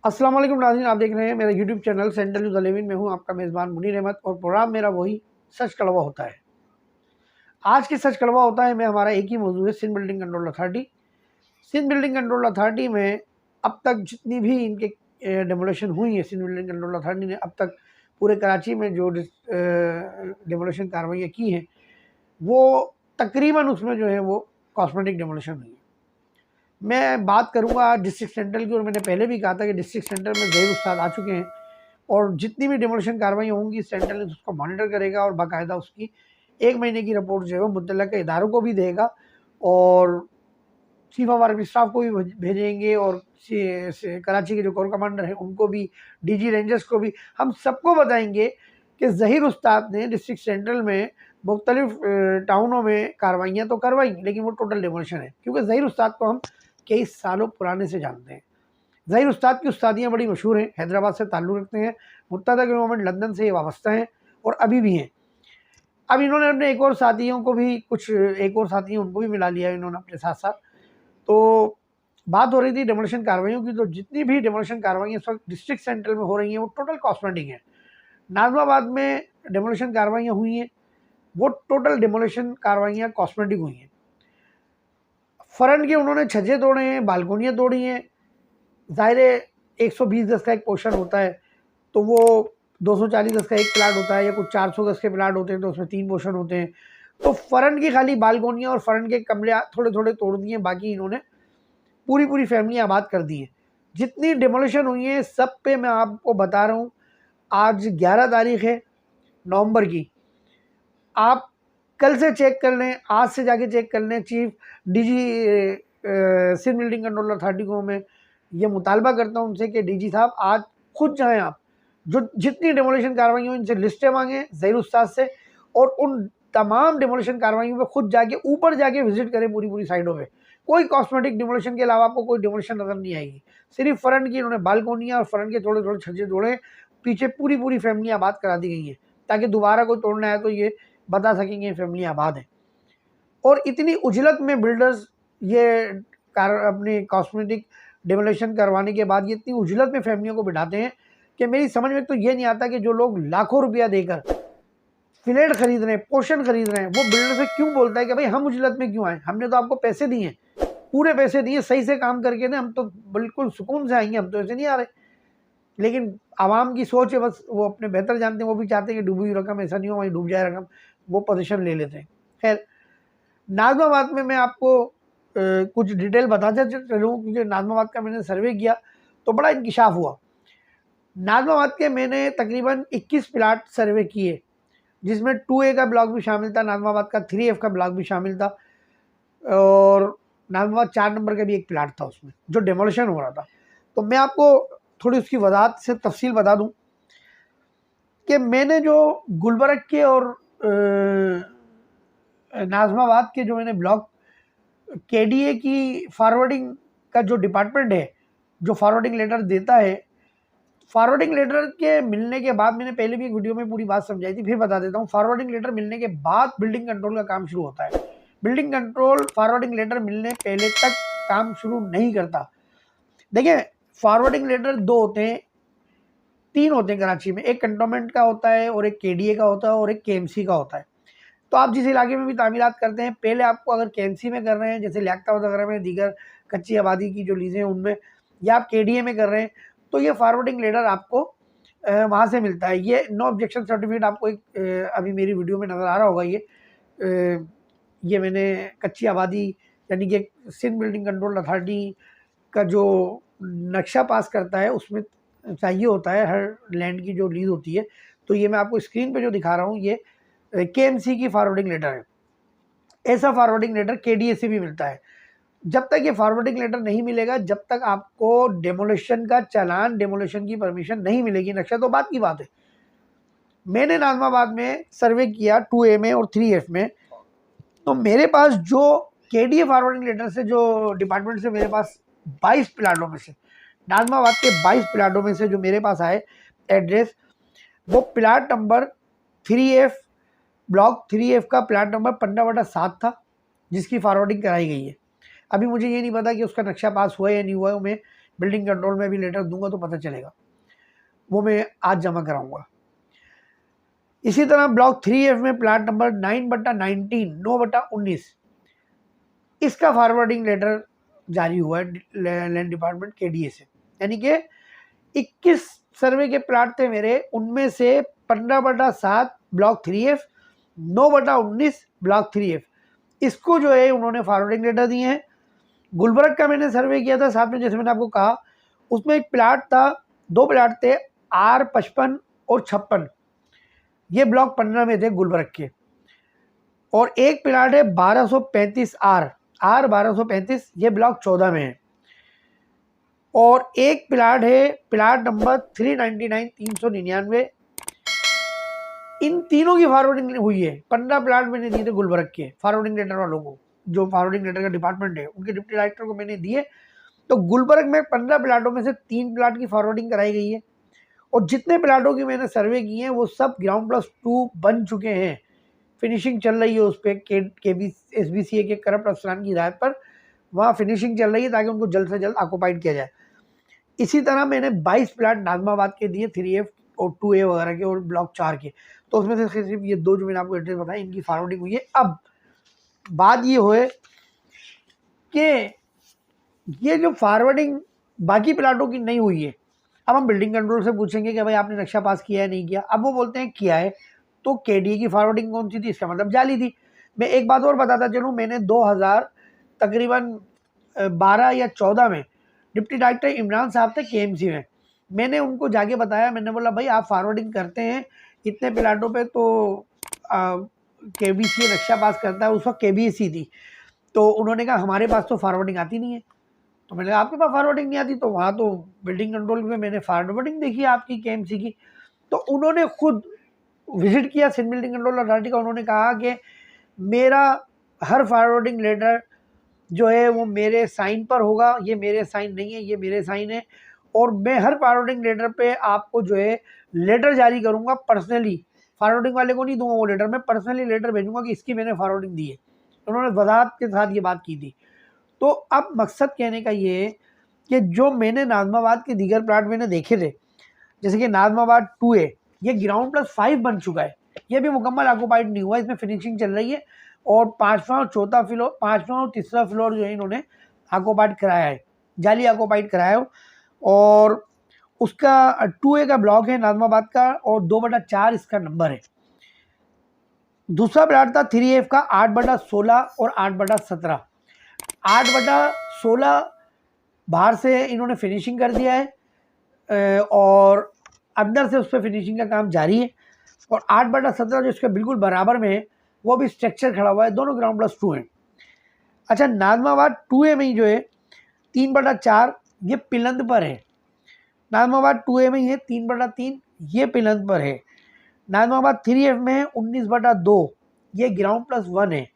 अस्सलाम वालेकुम नाज़रीन, आप देख रहे हैं मेरा यूट्यूब चैनल सेंट्रल न्यूज़ 11 में हूं आपका मेज़बान मुनीर अहमद और प्रोग्राम मेरा वही सच कड़वा होता है। आज के सच कड़वा होता है में हमारा एक ही मौजूद है, Sindh building control authority. Sindh building control authority में अब तक जितनी भी इनके डेमोलेशन हुई है, सिंध बिल्डिंग कंट्रोल अथॉरिटी ने अब तक पूरे कराची में जो डेमोलेशन कार्रवाइयाँ की हैं वो तकरीबन उसमें जो है वो कॉस्मेटिक डेमोलेशन हुई है। मैं बात करूंगा डिस्ट्रिक्ट सेंट्रल की, और मैंने पहले भी कहा था कि डिस्ट्रिक्ट सेंट्रल में ज़हीर उस्ताद आ चुके हैं और जितनी भी डिमोलिशन कार्रवाई होंगी सेंट्रल उसको मॉनिटर करेगा और बाकायदा उसकी 1 महीने की रिपोर्ट जो है वो मुतल्लिका इदारों को भी देगा और चीफ ऑफ आर्मी स्टाफ को भी भेजेंगे और कराची के जो कोर कमांडर हैं उनको भी, डीजी रेंजर्स को भी, हम सबको बताएंगे कि ज़हीर उस्ताद ने डिस्ट्रिक्ट सेंट्रल में मुख्तलिफ टाउनों में कार्रवाइयाँ तो करवाई लेकिन वो टोटल डिमोलिशन है, क्योंकि ज़हीर उस्ताद को हम कई सालों पुराने से जानते हैं। ज़हीर उस्ताद की उस्तादियाँ बड़ी मशहूर हैं, हैदराबाद से ताल्लुक़ रखते हैं, मुत्तहदा के गवर्नमेंट लंदन से ये वाबस्ता हैं और अभी भी हैं। अब इन्होंने अपने एक और साथियों को भी उनको भी मिला लिया इन्होंने अपने साथ साथ। तो बात हो रही थी डेमोलिशन कार्रवाइयों की, तो जितनी भी डेमोलिशन कार्रवाइयाँ इस वक्त डिस्ट्रिक्ट सेंट्रल में हो रही हैं वो टोटल कॉस्मेटिक हैं। नाज़िमाबाद में डेमोलिशन कार्रवाइयाँ हुई हैं, वो टोटल डेमोलिशन कार्रवाइयाँ कॉस्मेटिक हुई हैं। फ्रंट के उन्होंने छज्जे तोड़े हैं, बालकोनियाँ तोड़ी हैं। ज़ाहिर है 120 गज़ का एक पोर्शन होता है तो वो 240 गज़ का एक प्लाट होता है, या कुछ 400 गज़ के प्लाट होते हैं तो उसमें 3 पोर्शन होते हैं। तो फ्रंट की खाली बालकोनियाँ और फ्रंट के कमरे थोड़े थोड़े तोड़ दिए, बाकी इन्होंने पूरी फैमिलियाँ आबाद कर दी हैं। जितनी डिमोलिशन हुई है सब पे मैं आपको बता रहा हूँ। आज 11 तारीख है नवंबर की, आप कल से चेक कर लें, आज से जाके चेक कर लें। Chief DG Sindh building control authority को मैं ये मुतालबा करता हूँ उनसे कि डीजी साहब आज खुद जाएं आप, जो जितनी डेमोलिशन कार्रवाई हो इनसे लिस्टें मांगें ज़हीर उस्ताद से, और उन तमाम डेमोलिशन कार्रवाइयों पे खुद जाके ऊपर जाके विजिट करें पूरी साइडों पे। कोई कॉस्मेटिक डेमोलिशन के अलावा आपको कोई डेमोलिशन नज़र नहीं आएगी। सिर्फ फ्रंट की इन्होंने बालकोनियाँ और फ्रंट के थोड़े थोड़े छज्जे तोड़े, पीछे पूरी फैमिली आबाद करा दी गई हैं ताकि दोबारा कोई तोड़ना है तो ये बता सकेंगे फैमिली आबाद है। और इतनी उजलत में बिल्डर्स ये अपने कॉस्मेटिक डेमोलेशन करवाने के बाद ये इतनी उजलत में फैमिलियों को बिठाते हैं कि मेरी समझ में तो ये नहीं आता कि जो लोग लाखों रुपया देकर फ्लैट खरीद रहे हैं, पोर्शन खरीद रहे हैं, वो बिल्डर से क्यों बोलता है कि भाई हम उजलत में क्यों आए, हमने तो आपको पैसे दिए हैं, पूरे पैसे दिए, सही से काम करके ना हम तो बिल्कुल सुकून से आएंगे, हम तो ऐसे नहीं आ रहे। लेकिन आवाम की सोच है, बस वो अपने बेहतर जानते हैं, वो भी चाहते हैं कि डूबी हुई रकम ऐसा नहीं हो वहीं डूब जाए रकम, वो पोजीशन ले लेते हैं। खैर, नाज़िमाबाद में मैं आपको कुछ डिटेल बताते चलूँ, क्योंकि नाज़िमाबाद का मैंने सर्वे किया तो बड़ा इंकिशाफ हुआ। नाज़िमाबाद के मैंने तकरीबन 21 प्लाट सर्वे किए, जिसमें 2A का ब्लॉक भी शामिल था, नाज़िमाबाद का 3F का ब्लॉक भी शामिल था, और नाज़िमाबाद 4 नंबर का भी एक प्लाट था उसमें जो डेमोलिशन हो रहा था। तो मैं आपको थोड़ी उसकी वजाहत से तफसील बता दूं कि मैंने जो गुलबर्ग के और नाज़िमाबाद के जो मैंने ब्लॉक KDA की फॉरवर्डिंग का जो डिपार्टमेंट है, जो फॉरवर्डिंग लेटर देता है, फॉरवर्डिंग लेटर के मिलने के बाद, मैंने पहले भी एक वीडियो में पूरी बात समझाई थी, फिर बता देता हूँ। फॉरवर्डिंग लेटर मिलने के बाद बिल्डिंग कंट्रोल का काम शुरू होता है। बिल्डिंग कंट्रोल फॉरवर्डिंग लेटर मिलने पहले तक काम शुरू नहीं करता। देखिए, फॉरवर्डिंग लेटर 2 होते हैं, 3 होते हैं कराची में, एक कंटोनमेंट का होता है और एक KDA का होता है और एक KMC का होता है। तो आप जिस इलाके में भी तामीरात करते हैं, पहले आपको अगर KMC में कर रहे हैं, जैसे लियाकत वगैरह में, दीगर कच्ची आबादी की जो लीजें उनमें, या आप KDA में कर रहे हैं, तो ये फॉरवर्डिंग लेटर आपको वहाँ से मिलता है। ये नो ऑब्जेक्शन सर्टिफिकेट आपको एक अभी मेरी वीडियो में नज़र आ रहा होगा। ये मैंने कच्ची आबादी यानी कि सिंध बिल्डिंग कंट्रोल अथॉरिटी का जो नक्शा पास करता है उसमें चाहिए होता है हर लैंड की जो लीज होती है। तो ये मैं आपको स्क्रीन पे जो दिखा रहा हूँ ये KMC की फॉरवर्डिंग लेटर है। ऐसा फॉरवर्डिंग लेटर KDA से भी मिलता है। जब तक ये फॉरवर्डिंग लेटर नहीं मिलेगा, जब तक आपको डेमोलिशन का चालान, डेमोलिशन की परमिशन नहीं मिलेगी। नक्शा तो बात की बात है। मैंने नाज़िमाबाद में सर्वे किया 2A में और 3F में, तो मेरे पास जो KDA फॉरवर्डिंग लेटर से, जो डिपार्टमेंट से मेरे पास 22 प्लाटों में से, नाज़िमाबाद के 22 प्लाटों में से जो मेरे पास आए एड्रेस, वो plot number 3F, block 3F का प्लाट नंबर 15/7 था, जिसकी फॉरवर्डिंग कराई गई है। अभी मुझे ये नहीं पता कि उसका नक्शा पास हुआ या नहीं हुआ, बिल्डिंग कंट्रोल में भी लेटर दूंगा तो पता चलेगा, वो मैं आज जमा कराऊंगा। इसी तरह ब्लॉक 3F में प्लाट नंबर 9/19 9/19 इसका फॉरवर्डिंग लेटर जारी हुआ है लैंड डिपार्टमेंट KDA से, यानी कि 21 सर्वे के प्लाट थे मेरे, उनमें से 15/7 ब्लॉक 3F, 9/19 ब्लॉक 3F इसको जो है उन्होंने फॉरवर्डिंग लेटर दिए हैं। गुलबर्ग का मैंने सर्वे किया था साथ में, जैसे मैंने आपको कहा, उसमें एक प्लाट था, 2 प्लाट थे R55 और 56, ये ब्लॉक 15 में थे गुलबर्ग के, और एक प्लाट है 1235 R 1235, ये ब्लॉक 14 में है, और एक प्लाट है प्लाट नंबर 399 399, इन तीनों की फॉरवर्डिंग हुई है। 15 प्लाट मैंने दिए थे गुलबर्ग के फॉरवर्डिंग लेटर वालों को, जो फॉरवर्डिंग लेटर का डिपार्टमेंट है उनके डिप्टी डायरेक्टर को मैंने दिए। तो गुलबर्ग में 15 प्लाटों में से 3 प्लाट की फॉरवर्डिंग कराई गई है, और जितने प्लाटों की मैंने सर्वे किए हैं वो सब ग्राउंड+2 बन चुके हैं, फिनिशिंग चल रही है उस पर SBCA के करप्ट अफसरान की हिदायत पर, वहाँ फिनिशिंग चल रही है ताकि उनको जल्द से जल्द ऑक्युपाइड किया जाए। इसी तरह मैंने 22 प्लाट नाजमाबाद के दिए 3F और 2A वगैरह के और ब्लॉक 4 के, तो उसमें से सिर्फ ये 2 जो मैंने आपको एड्रेस बताया इनकी फॉरवर्डिंग हुई है। अब बात ये हुए कि ये जो फॉरवर्डिंग बाकी प्लाटों की नहीं हुई है, अब हम बिल्डिंग कंट्रोल से पूछेंगे कि भाई आपने नक्शा पास किया है नहीं किया, अब वो बोलते हैं किया है, तो KDA की फॉरवर्डिंग कौन सी थी, इसका मतलब जाली थी। मैं एक बात और बताता चलूँ, मैंने 2000 तकरीबन 12 या 14 में डिप्टी डायरेक्टर इमरान साहब थे KMC में, मैंने उनको जाके बताया, मैंने बोला भाई आप फॉरवर्डिंग करते हैं इतने प्लाटों पे तो KBC नक्शा पास करता है, उस वक्त KBC थी, तो उन्होंने कहा हमारे पास तो फॉरवर्डिंग आती नहीं है। तो मैंने आपके पास फॉरवर्डिंग नहीं आती, तो वहाँ तो बिल्डिंग कंट्रोल में मैंने फॉरवर्डिंग देखी आपकी KMC की, तो उन्होंने खुद विजिट किया सिंध बिल्डिंग कंट्रोल अथॉरिटी का, उन्होंने कहा कि मेरा हर फॉरवर्डिंग लेटर जो है वो मेरे साइन पर होगा, ये मेरे साइन नहीं है, ये मेरे साइन है, और मैं हर फॉरवर्डिंग लेटर पे आपको जो है लेटर जारी करूंगा पर्सनली, फॉरवर्डिंग वाले को नहीं दूंगा वो लेटर, मैं पर्सनली लेटर भेजूंगा कि इसकी मैंने फॉरवर्डिंग दी है। उन्होंने वजाहत के साथ ये बात की थी। तो अब मकसद कहने का ये है कि जो मैंने नाजमाबाद के दीगर प्लाट मैंने देखे थे, जैसे कि नाजमाबाद 2A, ये ग्राउंड+5 बन चुका है, ये भी मुकम्मल ऑक्युपाइड नहीं हुआ, इसमें फिनिशिंग चल रही है, और 5वां और 4था फ्लोर, 5वां और 3रा फ्लोर जो है इन्होंने ऑक्युपाइड कराया है, जाली ऑक्युपाइड कराया है, और उसका 2A का ब्लॉक है नाजमाबाद का, और 2/4 इसका नंबर है। दूसरा प्लाट था 3F का 8/16 और 8/17, 8/16 बाहर से इन्होंने फिनिशिंग कर दिया है, और अंदर से उस पर फिनिशिंग का काम जारी है, और 8/17 जो इसके बिल्कुल बराबर में है वो भी स्ट्रक्चर खड़ा हुआ है, दोनों ग्राउंड+2 हैं। अच्छा, नाजमाबाद 2A में ही जो है 3/4 ये पिलंद पर है, नाजमाबाद 2A में ये 3/3 ये पिलंद पर है, नाजमाबाद 3F में है 19/2 ये ग्राउंड+1 है,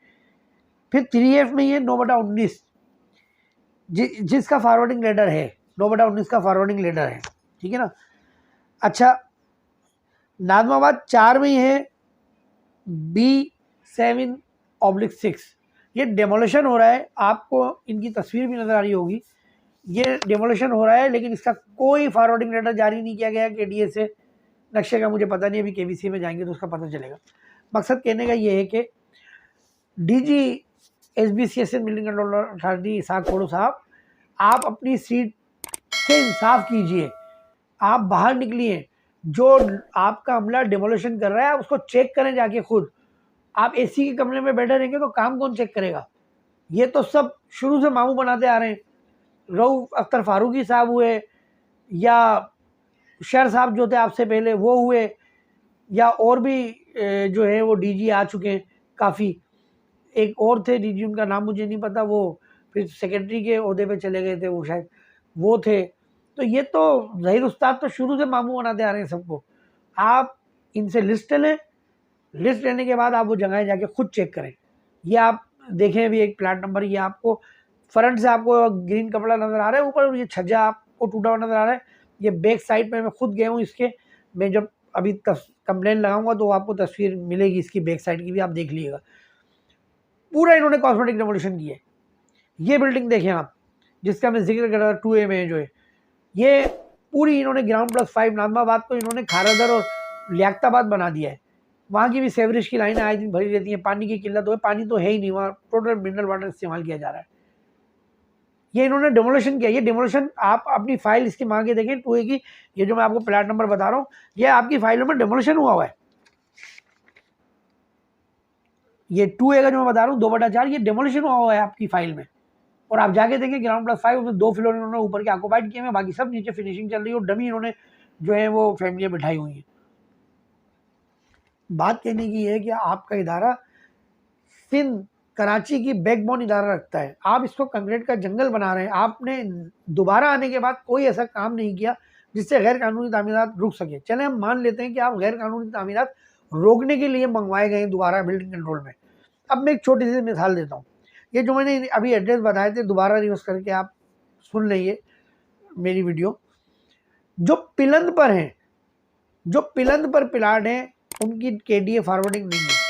फिर 3F में ये 9/19 जिसका फॉरवर्डिंग लेटर है, 9/19 का फॉरवर्डिंग लेटर है, ठीक है ना। अच्छा, नाजमाबाद 4 में ही है B7/6, ये डेमोलिशन हो रहा है, आपको इनकी तस्वीर भी नज़र आ रही होगी, ये डेमोलिशन हो रहा है, लेकिन इसका कोई फॉरवर्डिंग लेटर जारी नहीं किया गया KDA से। नक्शे का मुझे पता नहीं, अभी KBC में जाएंगे तो उसका पता चलेगा। मकसद कहने का ये है कि DG SBCA building control authority Ishaq Khoro sahab, आप अपनी सीट से इंसाफ कीजिए, आप बाहर निकलिए, जो आपका अमला डेमोलिशन कर रहा है उसको चेक करें जाके खुद। आप AC के कमरे में बैठे रहेंगे तो काम कौन चेक करेगा? ये तो सब शुरू से मामू बनाते आ रहे हैं, रऊफ अख्तर फारूकी साहब हुए, या शर साहब जो थे आपसे पहले वो हुए, या और भी जो है वो DG आ चुके हैं काफ़ी, एक और थे DG उनका नाम मुझे नहीं पता, वो फिर सेक्रेटरी के ओहदे पे चले गए थे, वो शायद वो थे। तो ये तो ज़हीर उस्ताद तो शुरू से मामू बनाते आ रहे हैं सबको। आप इनसे लिस्ट लें, लिस्ट लेने के बाद आप वो जगह जाके खुद चेक करें। ये आप देखें अभी एक प्लाट नंबर, ये आपको फ्रंट से आपको ग्रीन कपड़ा नज़र आ रहा है ऊपर, और ये छज्जा आपको टूटा हुआ नज़र आ रहा है, ये बैक साइड पे मैं खुद गया हूँ इसके, मैं जब अभी कंप्लेन लगाऊंगा तो आपको तस्वीर मिलेगी इसकी बैक साइड की भी, आप देख लीजिएगा। पूरा इन्होंने कॉस्मेटिक डेमोलिशन किया है। ये बिल्डिंग देखें आप, जिसका मैं जिक्र कर रहा था 2A में जो है, ये पूरी इन्होंने ग्राउंड प्लस 5 नाजमाबाद को इन्होंने खारादर और लियाकताबाद बना दिया है। वहाँ की भी सेवरेज की लाइनें आए दिन भरी रहती हैं, पानी की किल्लत हो, पानी तो है ही नहीं, वहाँ टोटल मिनरल वाटर इस्तेमाल किया जा रहा है। ये इन्होंने डेमोलेशन किया। ये डेमोलेशन आप अपनी फाइल इसकी मांगे देखें 2A की, ये जो मैं आपको प्लाट नंबर बता रहा हूँ, ये आपकी फाइलों में डेमोलेशन हुआ है। ये 2A का जो मैं बता रहा हूँ 2/4, ये डेमोलेशन हुआ है आपकी फाइल में। और आप जाके देखें ग्राउंड प्लस 5 में 2 फ्लोर इन्होंने ऊपर के ऑक्युपाइड किए हैं, बाकी सब नीचे फिनिशिंग चल रही है और डमी इन्होंने जो है वो फैमिलियाँ बिठाई हुई हैं। बात कहने की है कि आपका इदारा सिंध कराची की बैकबोन इदारा रखता है, आप इसको कंक्रीट का जंगल बना रहे हैं। आपने दोबारा आने के बाद कोई ऐसा काम नहीं किया जिससे गैर कानूनी तामीरात रुक सके। चले हम मान लेते हैं कि आप गैर कानूनी तामीरात रोकने के लिए मंगवाए गए दोबारा बिल्डिंग कंट्रोल में। अब मैं एक छोटी सी मिसाल देता हूँ। ये जो मैंने अभी एड्रेस बताए थे, दोबारा रिवर्स करके आप सुन लेंगे मेरी वीडियो। जो पिलंद पर हैं, जो पिलंद पर प्लाट हैं, उनकी KDA फॉरवर्डिंग नहीं है।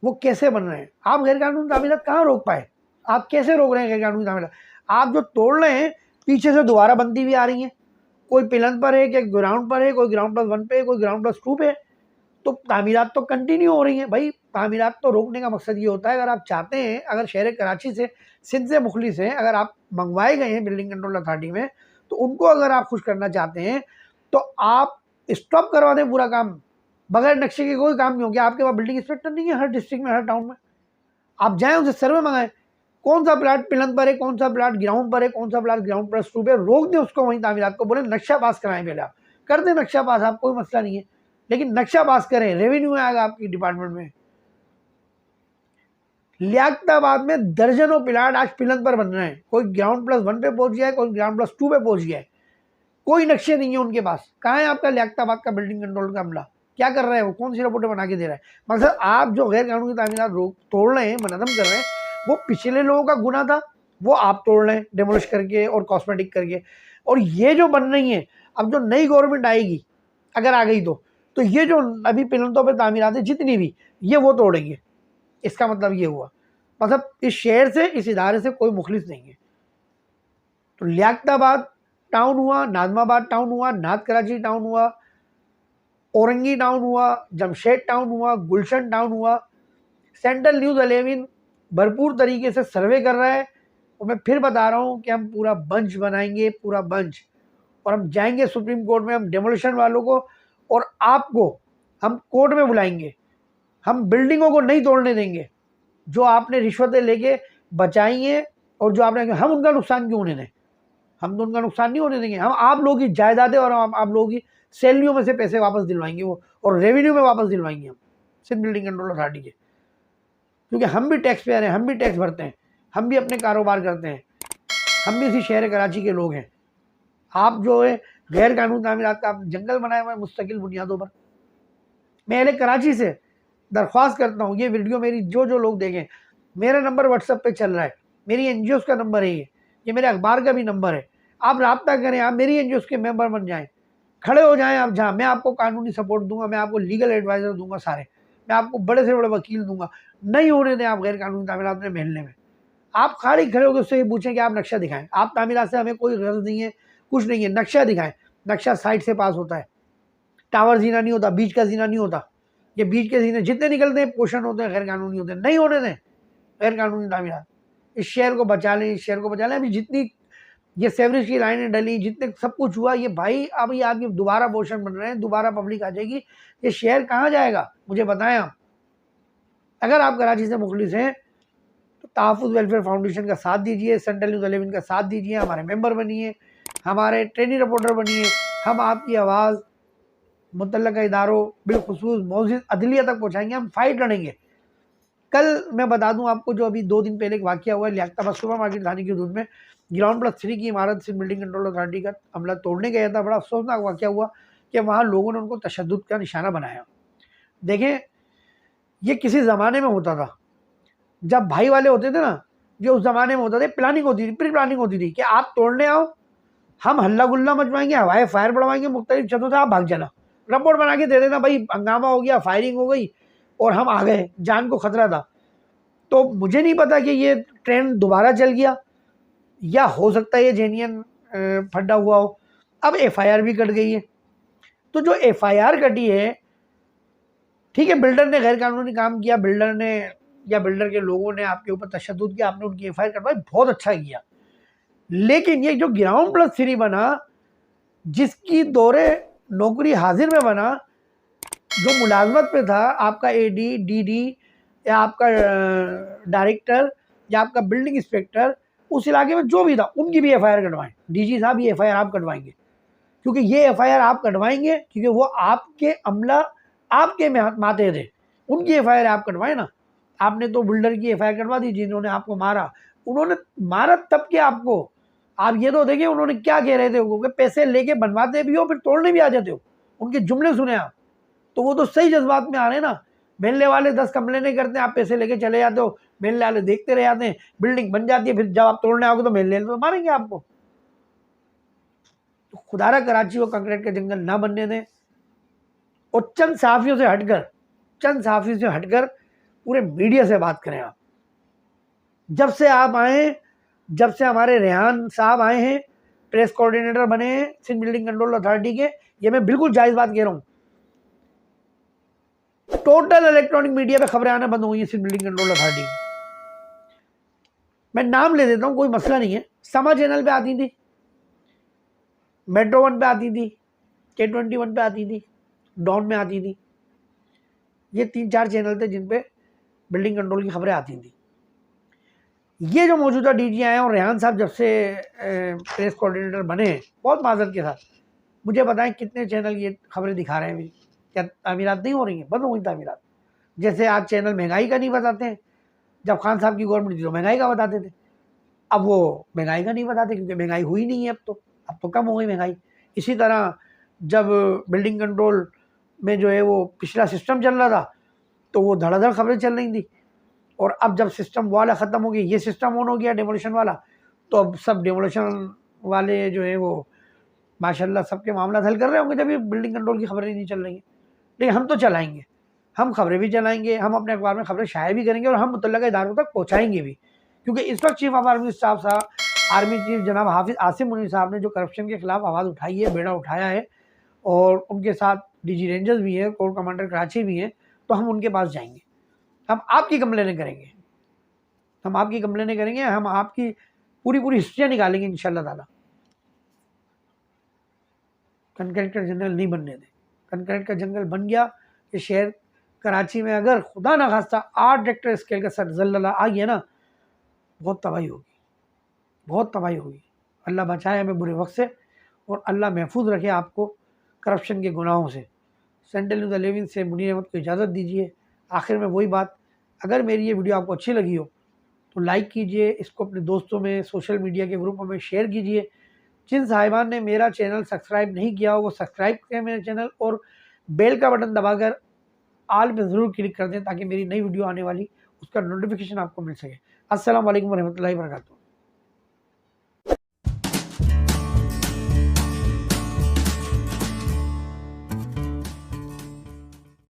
वो कैसे बन रहे हैं? आप गैर कानूनी तामीरात कहाँ रोक पाए? आप कैसे रोक रहे हैं गैर कानूनी तामीरात? आप जो तोड़ रहे हैं पीछे से दोबारा बनती भी आ रही हैं। कोई पिलंद पर है, कोई ग्राउंड पर है, कोई ग्राउंड प्लस 1 पे है, कोई ग्राउंड प्लस 2 पे है, तो तामीरात तो कंटिन्यू हो रही हैं। भाई तामीरात तो रोकने का मकसद ये होता है, अगर आप चाहते हैं, अगर शहर कराची से, सिंध से मुखलिस हैं, अगर आप मंगवाए गए हैं बिल्डिंग कंट्रोल अथॉरिटी में, तो उनको अगर आप खुश करना चाहते हैं तो आप स्टॉप करवा दें पूरा काम। बगैर नक्शे के कोई काम नहीं हो गया। आपके पास बिल्डिंग इंस्पेक्टर नहीं है हर डिस्ट्रिक्ट में, हर टाउन में। आप जाएं उनसे सर्वे मंगाएं, कौन सा प्लाट पिलंद पर है, कौन सा प्लाट ग्राउंड पर है, कौन सा प्लाट ग्राउंड प्लस 2 पे, रोक दें उसको वहीं तामीरात को। बोले नक्शा पास कराएं, पहले आप कर दें नक्शा पास, आप कोई मसला नहीं है, लेकिन नक्शा पास करें, रेवेन्यू आएगा आपकी डिपार्टमेंट में। लियाकताबाद में दर्जनों प्लाट आज पिलंद पर बन रहे हैं, कोई ग्राउंड प्लस 1 पे पहुंच गया है, कोई ग्राउंड प्लस 2 पे पहुंच गया है, कोई नक्शे नहीं है उनके पास। कहाँ है आपका लियाकताबाद का बिल्डिंग कंट्रोल का अमला? क्या कर रहा है वो? कौन सी रिपोर्टें बना के दे रहा है? मतलब आप जो गैर कानूनी तामीरात तोड़ रहे हैं, मनहदम कर रहे हैं, वो पिछले लोगों का गुना था, वो आप तोड़ रहे हैं डेमोलिश करके और कॉस्मेटिक करके। और ये जो बन रही है, अब जो नई गवर्नमेंट आएगी, अगर आ गई तो ये जो अभी पिलंदों पर तामीरात है जितनी भी, ये वो तोड़ेंगे। इसका मतलब ये हुआ, मतलब इस शहर से, इस इदारे से कोई मुखलिस नहीं है। तो लियाकताबाद टाउन हुआ, नाजमाबाद टाउन हुआ, नाथ कराची टाउन हुआ, औरंगी टाउन हुआ, जमशेद टाउन हुआ, गुलशन टाउन हुआ, सेंट्रल न्यूज़ 11 भरपूर तरीके से सर्वे कर रहा है। और मैं फिर बता रहा हूँ कि हम पूरा बंच बनाएंगे, पूरा बंच, और हम जाएंगे सुप्रीम कोर्ट में, हम डेमोलिशन वालों को और आपको हम कोर्ट में बुलाएंगे। हम बिल्डिंगों को नहीं तोड़ने देंगे जो आपने रिश्वतें लेके बचाई हैं, और जो आपने, हम उनका नुकसान क्यों होने दें? हम तो उनका नुकसान नहीं होने देंगे। हम आप लोगों की जायदादें और आप लोगों की सैलरियों में से पैसे वापस दिलवाएंगे वो, और रेवेन्यू में वापस दिलवाएंगे हम सिंध बिल्डिंग कंट्रोल अथॉरिटी के, क्योंकि हम भी टैक्स पेयर हैं, हम भी टैक्स भरते हैं, हम भी अपने कारोबार करते हैं, हम भी इसी शहर कराची के लोग हैं। आप जो है गैर कानूनी तामीरात का जंगल बनाया हुआ है मुस्तकिल बुनियादों पर। मैं अहले कराची से दरख्वास्त करता हूँ, ये वीडियो मेरी जो लोग देखें, मेरा नंबर व्हाट्सएप पे चल रहा है, मेरी NGOs का नंबर है, ये मेरे अखबार का भी नंबर है। आप रब्ता करें, आप मेरी NGOs के मेंबर बन जाएं, खड़े हो जाएं आप जहाँ, मैं आपको कानूनी सपोर्ट दूंगा, मैं आपको लीगल एडवाइजर दूंगा सारे, मैं आपको बड़े से बड़े वकील दूंगा। नहीं होने दें आप गैर कानूनी तामीरात अपने महल्ले में। आप खाली खड़े होकर उससे ये पूछें कि आप नक्शा दिखाएं। आप तामीरात से हमें कोई गर्ज नहीं है, कुछ नहीं है, नक्शा दिखाएं। नक्शा साइड से पास होता है, टावर जीना नहीं होता, बीच का जीना नहीं होता। ये बीच के जीने जितने निकलते हैं पोषण होते हैं, गैर कानूनी होते हैं। नहीं होने दें गैर कानूनी तामीरात। इस शहर को बचा लें, इस शहर को बचा लें। अभी जितनी ये सेवरेज की लाइनें डली, जितने सब कुछ हुआ, ये भाई अब ये आदमी दोबारा पोषण बन रहे हैं, दोबारा पब्लिक आ जाएगी, ये शहर कहाँ जाएगा? मुझे बताएं आप। अगर आप कराची से मुखलिस हैं तो तहफ़्फ़ुज़ वेलफेयर फाउंडेशन का साथ दीजिए, सेंट्रल न्यूज़ 11 का साथ दीजिए, हमारे मेंबर बनिए, हमारे ट्रेनी रिपोर्टर बनिए। हम आपकी आवाज़ मुतल्लका इदारों बिलखुसूस मौजूद अदलिया तक पहुँचाएंगे, हम फाइट लड़ेंगे। कल मैं बता दूं आपको, जो अभी 2 दिन पहले एक वाक़या हुआ है लियाकताबाद सुपर मार्केट थाने की हदूद में, ग्राउंड प्लस 3 की इमारत से बिल्डिंग कंट्रोल अथॉरिटी का अमला तोड़ने गया था। बड़ा अफसोसनाक वाक़या हुआ कि वहाँ लोगों ने उनको तशद्दुद का निशाना बनाया। देखें, ये किसी ज़माने में होता था, जब भाई वाले होते थे ना, जो उस ज़माने में होता था, प्लानिंग होती थी, प्री प्लानिंग होती थी कि आप तोड़ने आओ, हम हल्ला गुल्ला मचवाएंगे, हवाई फायर बढ़वाएंगे मुख्तलिफ छतों से, आप भाग जाना, रिपोर्ट बना के दे देना, भाई हंगामा हो गया, फायरिंग हो गई और हम आ गए, जान को खतरा था। तो मुझे नहीं पता कि ये ट्रेंड दोबारा चल गया, या हो सकता है ये जेन्युइन फड्डा हुआ हो। अब एफआईआर भी कट गई है। तो जो एफआईआर कटी है, ठीक है, बिल्डर ने गैर कानूनी काम किया, बिल्डर ने या बिल्डर के लोगों ने आपके ऊपर तशद्दुद किया, आपने उनकी एफआईआर कटवाई, बहुत अच्छा किया। लेकिन ये जो ग्राउंड+3 बना, जिसकी दौरे नौकरी हाजिर में बना, जो मुलाजमत पे था, आपका एडी, डीडी या आपका डायरेक्टर या आपका बिल्डिंग इंस्पेक्टर, उस इलाके में जो भी था, उनकी भी एफआईआर कटवाएं। डीजी साहब, ये एफआईआर आप कटवाएंगे, क्योंकि ये एफआईआर आप कटवाएंगे क्योंकि वो आपके अमला आपके माते थे, उनकी एफआईआर आप कटवाएं ना। आपने तो बिल्डर की एफआईआर कटवा दी जिन्होंने आपको मारा। उन्होंने मारा तब के आपको, आप ये तो देखिए उन्होंने क्या कह रहे थे, वो पैसे लेके बनवाते भी हो फिर तोड़ने भी आ जाते हो। उनके जुमले सुने आप, तो वो तो सही जज्बात में आ रहे ना। मिलने वाले 10 कंप्लेनें करते हैं, आप पैसे लेके चले जाते हो, मिलने वाले देखते रह जाते हैं, बिल्डिंग बन जाती है, फिर जब आप तोड़ने आओगे तो मिलने तो मारेंगे आपको। तो खुदारा कराची को कंक्रीट का जंगल ना बनने दें, और चंद सहाफियों से हटकर पूरे मीडिया से बात करें आप। जब से आप आए, जब से हमारे रेहान साहब आए हैं, प्रेस कोऑर्डिनेटर बने हैं सिंध बिल्डिंग कंट्रोल अथॉरिटी के, ये मैं बिल्कुल जायज बात कह रहा हूं, टोटल इलेक्ट्रॉनिक मीडिया पे खबरें आना बंद हो गई हैं सिंध बिल्डिंग कंट्रोल अथॉरिटी। मैं नाम ले देता हूं, कोई मसला नहीं है। समा चैनल पे आती थी, मेट्रो 1 पे आती थी, K21 पे आती थी, डॉन में आती थी। ये 3-4 चैनल थे जिन पे बिल्डिंग कंट्रोल की खबरें आती थी। ये जो मौजूदा डीजी आए हैं और रेहान साहब जब से प्रेस कोऑर्डिनेटर बने, बहुत माजरत के साथ, मुझे बताएं कितने चैनल ये खबरें दिखा रहे हैं? क्या तामीरात नहीं हो रही हैं? बंद हो गई तामीरात। जैसे आज चैनल महंगाई का नहीं बताते हैं, जब खान साहब की गवर्नमेंट थी तो महंगाई का बताते थे, अब वो महंगाई का नहीं बताते क्योंकि महंगाई हुई नहीं है। अब तो कम हो गई महंगाई। इसी तरह जब बिल्डिंग कंट्रोल में जो है वो पिछला सिस्टम चल रहा था तो वो धड़ाधड़ खबरें चल रही थी, और अब जब सिस्टम वाला ख़त्म हो गया, ये सिस्टम ऑन हो गया डेमोलिशन वाला, तो अब सब डेमोलिशन वाले जो है वो माशाल्लाह सबके मामला हल कर रहे होंगे जब ये बिल्डिंग कंट्रोल की खबरें नहीं चल रही हैं। लेकिन हम तो चलाएंगे, हम खबरें भी चलाएंगे, हम अपने अखबार में खबरें शाया भी करेंगे और हम मुतल्लिका इदारों तक पहुँचाएंगे भी, क्योंकि इस वक्त चीफ ऑफ आर्मी स्टाफ साहब, आर्मी चीफ जनाब हाफिज आसिम मुनीर साहब ने जो करप्शन के खिलाफ आवाज़ उठाई है, बेड़ा उठाया है, और उनके साथ डीजी रेंजर्स भी हैं, कोर कमांडर कराची भी हैं, तो हम उनके पास जाएंगे, हम आपकी कंप्लेनें करेंगे, हम आपकी कंप्लेनें करेंगे, हम आपकी पूरी हिस्ट्रियाँ निकालेंगे इंशाल्लाह ताला। कंक्रीट का जंगल नहीं बनने दें। कंक्रीट का जंगल बन गया, ये शहर कराची में अगर खुदा ना खास्ता 8 रेक्टर स्केल का जल्जला आ गया ना, बहुत तबाही होगी, बहुत तबाही होगी। अल्लाह बचाए हमें बुरे वक्त से, और अल्लाह महफूज रखे आपको करप्शन के गुनाहों से। सेंट्रल न्यूज़ 11 से मुनीर अहमद को इजाज़त दीजिए। आखिर में वही बात, अगर मेरी ये वीडियो आपको अच्छी लगी हो तो लाइक कीजिए, इसको अपने दोस्तों में, सोशल मीडिया के ग्रुपों में शेयर कीजिए। जिन साहिबान ने मेरा चैनल सब्सक्राइब नहीं किया हो वो सब्सक्राइब करें मेरे चैनल, और बेल का बटन दबाकर आल पे ज़रूर क्लिक कर दें ताकि मेरी नई वीडियो आने वाली उसका नोटिफिकेशन आपको मिल सके। अस्सलाम वालेकुम रहमतुल्लाहि व बरकातहू।